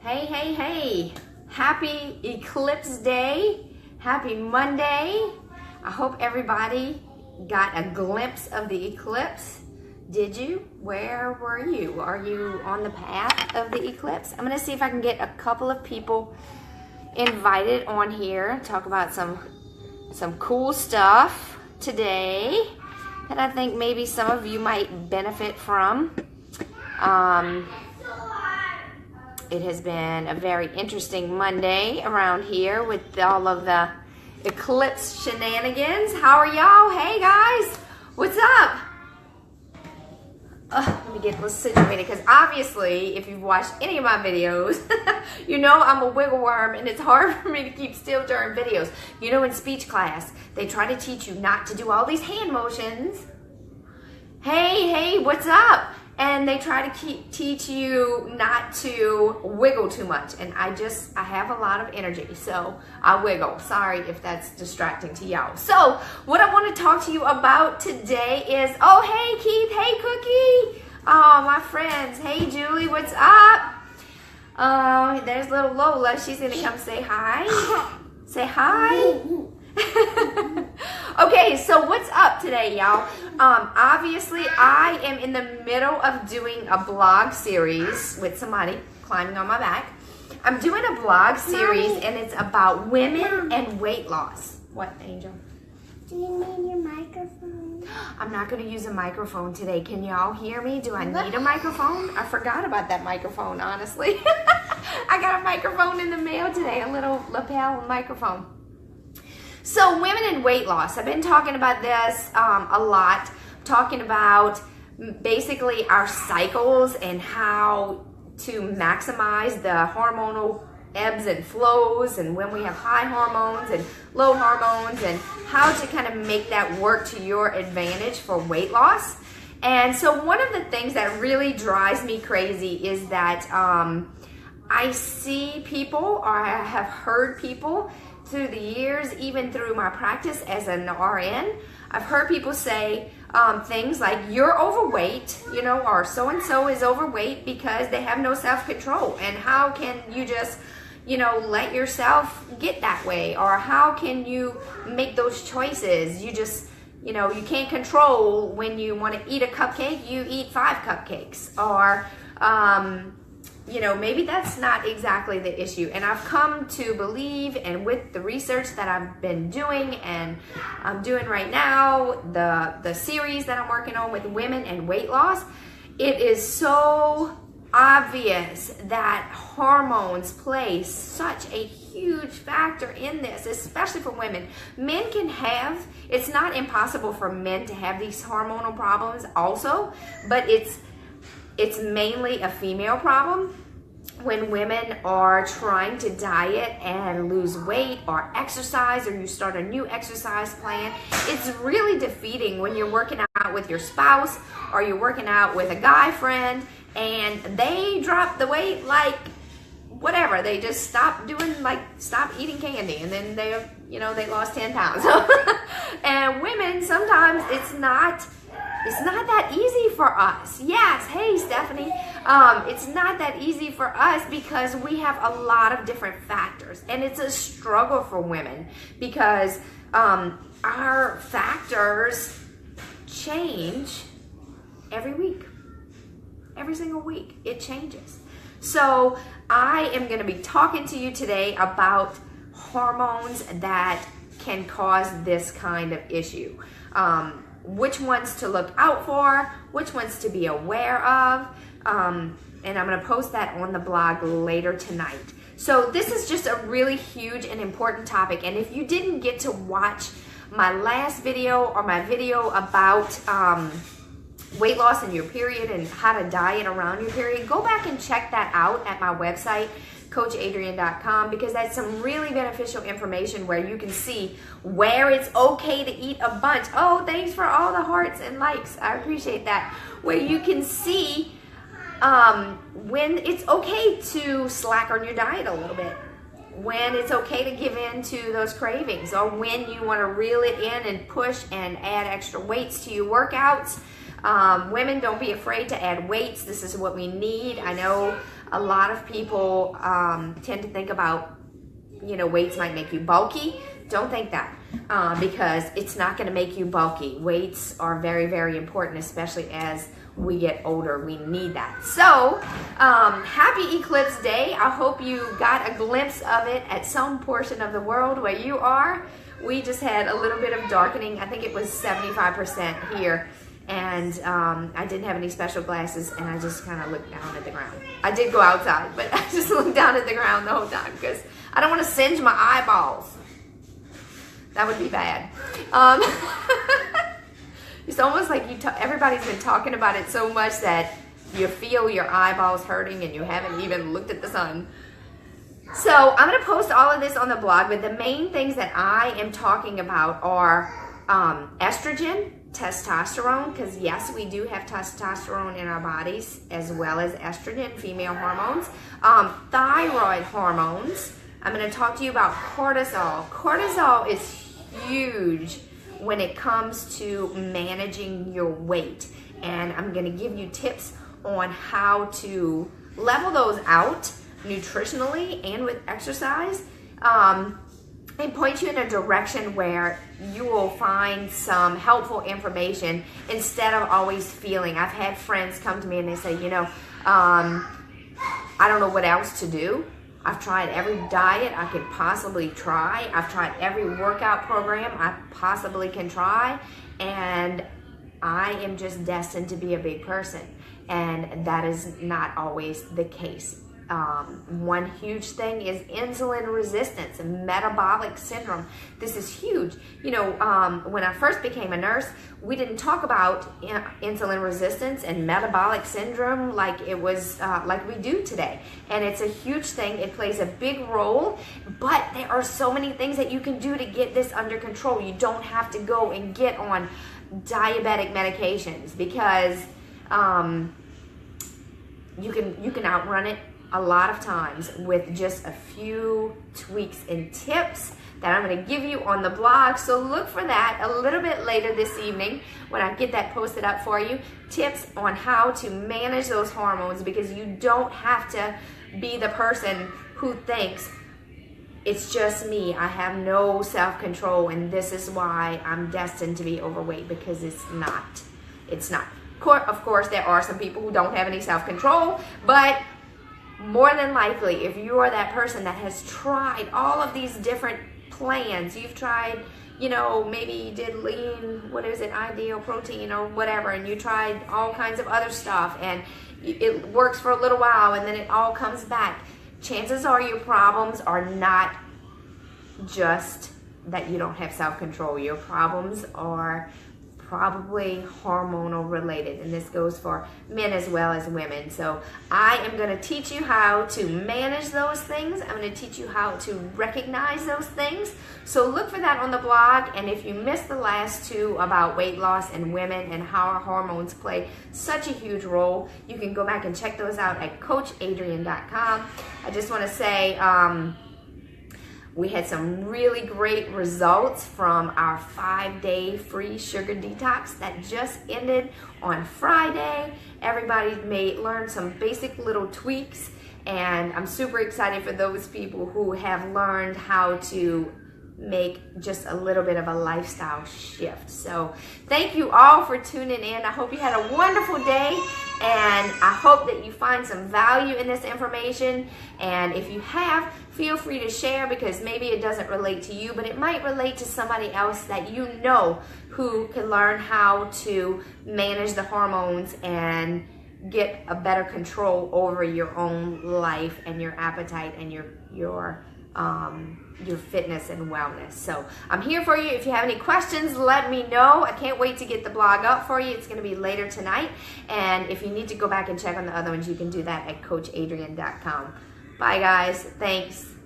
Hey, hey, hey. Happy Eclipse Day. Happy Monday. I hope everybody got a glimpse of the eclipse. Did you? Where were you? Are you on the path of the eclipse? I'm going to see if I can get a couple of people invited on here, talk about some cool stuff today that I think maybe some of you might benefit from. It has been a very interesting Monday around here with all of the eclipse shenanigans. How are y'all? Hey guys, what's up? Let me get situated, because obviously if you've watched any of my videos, you know I'm a wiggle worm and it's hard for me to keep still during videos. You know, in speech class, they try to teach you not to do all these hand motions. Hey, what's up? And they try to teach you not to wiggle too much. And I have a lot of energy, so I wiggle. Sorry if that's distracting to y'all. So what I want to talk to you about today is, oh, hey, Keith, hey, Cookie. Oh, my friends. Hey, Julie, what's up? There's little Lola. She's going to come say hi. Say hi. Okay, so what's up today, y'all? Obviously, I am in the middle of doing a blog series with somebody climbing on my back. I'm doing a blog series, and it's about women and weight loss. What, Angel? Do you need your microphone? I'm not going to use a microphone today. Can y'all hear me? Do I need a microphone? I forgot about that microphone, honestly. I got a microphone in the mail today, a little lapel microphone. So women and weight loss, I've been talking about this a lot, talking about basically our cycles and how to maximize the hormonal ebbs and flows, and when we have high hormones and low hormones, and how to kind of make that work to your advantage for weight loss. And so one of the things that really drives me crazy is that I see people, or I have heard people through the years, even through my practice as an RN, I've heard people say things like, you're overweight, you know, or so-and-so is overweight because they have no self-control. And how can you just, you know, let yourself get that way? Or how can you make those choices? You just, you know, you can't control when you want to eat a cupcake, you eat 5 cupcakes. Or, you know, maybe that's not exactly the issue. And I've come to believe, and with the research that I've been doing and I'm doing right now, the series that I'm working on with women and weight loss, it is so obvious that hormones play such a huge factor in this, especially for women. Men can have, it's not impossible for men to have these hormonal problems also, but it's mainly a female problem. When women are trying to diet and lose weight or exercise, or you start a new exercise plan, it's really defeating when you're working out with your spouse or you're working out with a guy friend and they drop the weight like whatever. They just stop eating candy, and then they lost 10 pounds. And women, sometimes it's not that easy for us. Yes, hey Stephanie. It's not that easy for us because we have a lot of different factors, and it's a struggle for women because our factors change every week. Every single week it changes. So I am going to be talking to you today about hormones that can cause this kind of issue. Which ones to look out for, which ones to be aware of, and I'm going to post that on the blog later tonight. So this is just a really huge and important topic, and if you didn't get to watch my last video or my video about weight loss in your period and how to diet around your period, go back and check that out at my website, coachadrienne.com, because that's some really beneficial information where you can see where it's okay to eat a bunch. Oh, thanks for all the hearts and likes. I appreciate that. Where you can see when it's okay to slack on your diet a little bit, when it's okay to give in to those cravings, or when you want to reel it in and push and add extra weights to your workouts. Women, don't be afraid to add weights. This is what we need. I know A lot of people tend to think about, weights might make you bulky. Don't think that because it's not going to make you bulky. Weights are very, very important, especially as we get older. We need that. So, happy Eclipse Day. I hope you got a glimpse of it at some portion of the world where you are. We just had a little bit of darkening. I think it was 75% here. And I didn't have any special glasses, and I just kind of looked down at the ground. I did go outside, but I just looked down at the ground the whole time because I don't want to singe my eyeballs. That would be bad. It's almost like everybody's been talking about it so much that you feel your eyeballs hurting and you haven't even looked at the sun. So I'm going to post all of this on the blog, but the main things that I am talking about are estrogen, testosterone, because yes, we do have testosterone in our bodies, as well as estrogen, female hormones, thyroid hormones. I'm going to talk to you about cortisol. Cortisol is huge when it comes to managing your weight, and I'm going to give you tips on how to level those out nutritionally and with exercise, and point you in a direction where you will find some helpful information instead of always feeling. I've had friends come to me and they say, I don't know what else to do. I've tried every diet I could possibly try. I've tried every workout program I possibly can try, and I am just destined to be a big person. And that is not always the case. One huge thing is insulin resistance and metabolic syndrome. This is huge. When I first became a nurse, we didn't talk about insulin resistance and metabolic syndrome like it was like we do today. And it's a huge thing. It plays a big role, but there are so many things that you can do to get this under control. You don't have to go and get on diabetic medications because you can outrun it a lot of times with just a few tweaks and tips that I'm going to give you on the blog. So look for that a little bit later this evening when I get that posted up for you. Tips on how to manage those hormones, because you don't have to be the person who thinks it's just me, I have no self-control, and this is why I'm destined to be overweight, because it's not. It's not. Of course, there are some people who don't have any self-control, but more than likely, if you are that person that has tried all of these different plans, you've tried, maybe you did lean, ideal protein or whatever, and you tried all kinds of other stuff, and it works for a little while, and then it all comes back. Chances are your problems are not just that you don't have self-control. Your problems are probably hormonal related, and this goes for men as well as women. So I am going to teach you how to manage those things. I'm going to teach you how to recognize those things. So look for that on the blog. And if you missed the last two about weight loss and women and how our hormones play such a huge role, you can go back and check those out at coachadrian.com. I just want to say we had some really great results from our 5-day free sugar detox that just ended on Friday. Everybody learned some basic little tweaks, and I'm super excited for those people who have learned how to make just a little bit of a lifestyle shift. So thank you all for tuning in. I hope you had a wonderful day, and I hope that you find some value in this information. And if you have, feel free to share, because maybe it doesn't relate to you, but it might relate to somebody else that you know who can learn how to manage the hormones and get a better control over your own life and your appetite and your fitness and wellness. So I'm here for you. If you have any questions, let me know. I can't wait to get the blog up for you. It's going to be later tonight. And if you need to go back and check on the other ones, you can do that at coachadrian.com. Bye guys. Thanks.